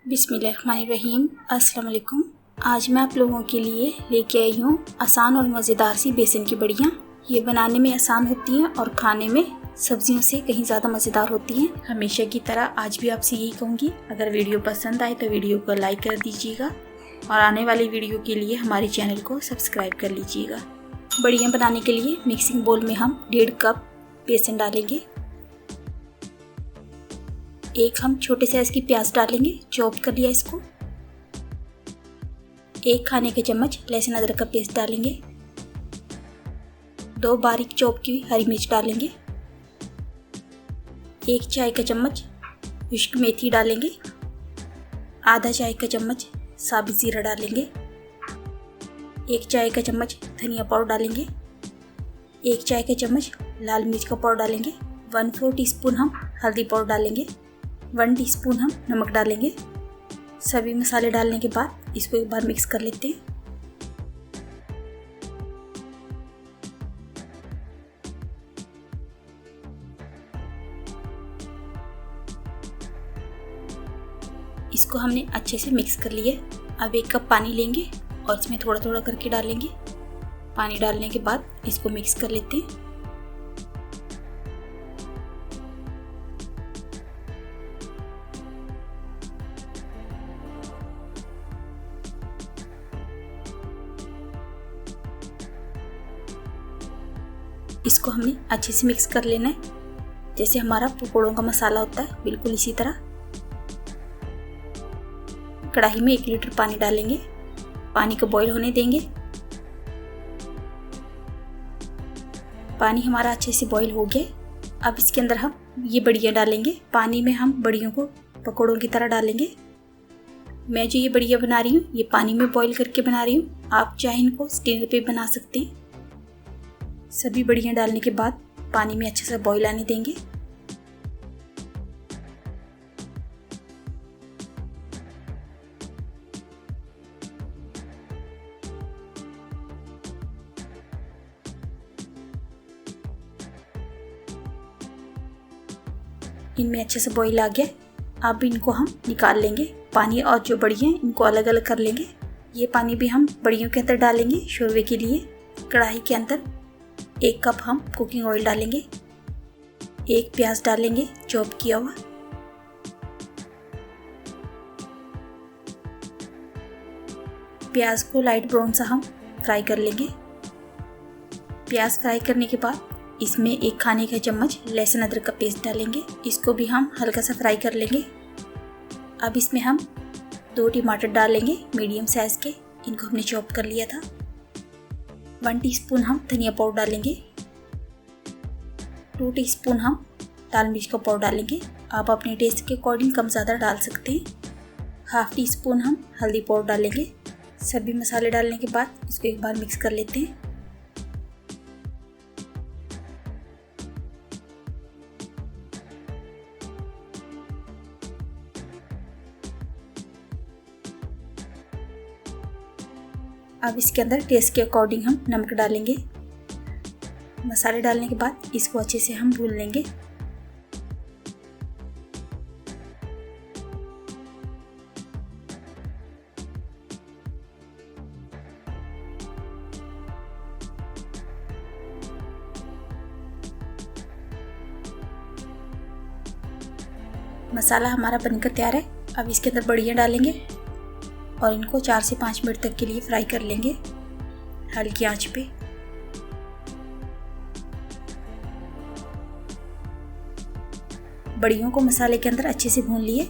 बिस्मिल्लाहिर्रहमानिर्रहीम। अस्सलाम वालेकुम। आज मैं आप लोगों के लिए लेके आई हूँ आसान और मज़ेदार सी बेसन की बड़ियाँ। ये बनाने में आसान होती हैं और खाने में सब्जियों से कहीं ज़्यादा मज़ेदार होती हैं। हमेशा की तरह आज भी आपसे यही कहूँगी, अगर वीडियो पसंद आए तो वीडियो को लाइक कर दीजिएगा और आने वाली वीडियो के लिए हमारे चैनल को सब्सक्राइब कर लीजिएगा। बड़ियाँ बनाने के लिए मिक्सिंग बोल में हम 1.5 कप बेसन डालेंगे। एक हम छोटे साइज की प्याज डालेंगे, चॉप कर लिया इसको। 1 खाने के चम्मच लहसुन अदरक का पेस्ट डालेंगे। 2 बारीक चॉप की हरी मिर्च डालेंगे। 1 चाय का चम्मच खुश्क मेथी डालेंगे। आधा चाय का चम्मच साबुत जीरा डालेंगे। 1 चाय का चम्मच धनिया पाउडर डालेंगे। 1 चाय का चम्मच लाल मिर्च का पाउडर डालेंगे। 1/4 टीस्पून हम हल्दी पाउडर डालेंगे। 1 टीस्पून हम नमक डालेंगे। सभी मसाले डालने के बाद इसको एक बार मिक्स कर लेते हैं। इसको हमने अच्छे से मिक्स कर लिया। अब 1 कप पानी लेंगे और इसमें थोड़ा थोड़ा करके डालेंगे। पानी डालने के बाद इसको मिक्स कर लेते हैं। इसको हमने अच्छे से मिक्स कर लेना है, जैसे हमारा पकौड़ों का मसाला होता है, बिल्कुल इसी तरह। कढ़ाई में 1 लीटर पानी डालेंगे। पानी को बॉईल होने देंगे। पानी हमारा अच्छे से बॉईल हो गया। अब इसके अंदर हम ये बड़ियाँ डालेंगे। पानी में हम बड़ियों को पकौड़ों की तरह डालेंगे। मैं जो ये बड़ियाँ बना रही हूँ ये पानी में बॉईल करके बना रही हूँ। आप चाहे इनको स्टीमर पे बना सकते हैं। सभी बड़ियाँ डालने के बाद पानी में अच्छे से बॉईल आने देंगे। इनमें अच्छे से बॉईल आ गया। अब इनको हम निकाल लेंगे। पानी और जो बड़ियाँ हैं इनको अलग अलग कर लेंगे। ये पानी भी हम बड़ियों के अंदर डालेंगे शोरबे के लिए। कढ़ाई के अंदर 1 कप हम कुकिंग ऑयल डालेंगे। 1 प्याज डालेंगे चॉप किया हुआ। प्याज को लाइट ब्राउन सा हम फ्राई कर लेंगे। प्याज फ्राई करने के बाद इसमें 1 खाने का चम्मच लहसुन अदरक का पेस्ट डालेंगे। इसको भी हम हल्का सा फ्राई कर लेंगे। अब इसमें हम 2 टमाटर डालेंगे मीडियम साइज के, इनको हमने चॉप कर लिया था। 1 टीस्पून हम धनिया पाउडर डालेंगे। 2 टीस्पून हम लाल मिर्च का पाउडर डालेंगे। आप अपने टेस्ट के अकॉर्डिंग कम ज़्यादा डाल सकते हैं। 1/2 टीस्पून हम हल्दी पाउडर डालेंगे। सभी मसाले डालने के बाद इसको एक बार मिक्स कर लेते हैं। अब इसके अंदर टेस्ट के अकॉर्डिंग हम नमक डालेंगे। मसाले डालने के बाद इसको अच्छे से हम भून लेंगे। मसाला हमारा बनकर तैयार है। अब इसके अंदर बड़ियाँ डालेंगे और इनको 4 से 5 मिनट तक के लिए फ्राई कर लेंगे हल्की आंच पे। बड़ियों को मसाले के अंदर अच्छे से भून लिए।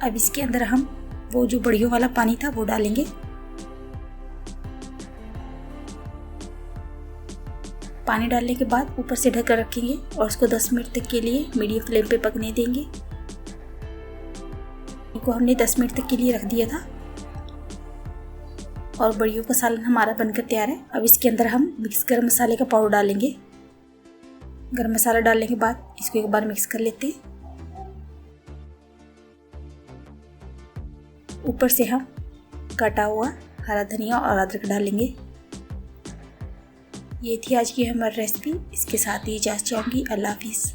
अब इसके अंदर हम वो जो बड़ियों वाला पानी था वो डालेंगे। पानी डालने के बाद ऊपर से ढक कर रखेंगे और उसको 10 मिनट तक के लिए मीडियम फ्लेम पे पकने देंगे। को हमने 10 मिनट तक के लिए रख दिया था और बड़ियों का सालन हमारा बनकर तैयार है। अब इसके अंदर हम मिक्स गरम मसाले का पाउडर डालेंगे। गरम मसाला डालने के बाद इसको एक बार मिक्स कर लेते हैं। ऊपर से हम कटा हुआ हरा धनिया और अदरक डालेंगे। ये थी आज की हमारी रेसिपी। इसके साथ ही इजाज़त चाहूँगी। अल्लाह हाफिज़।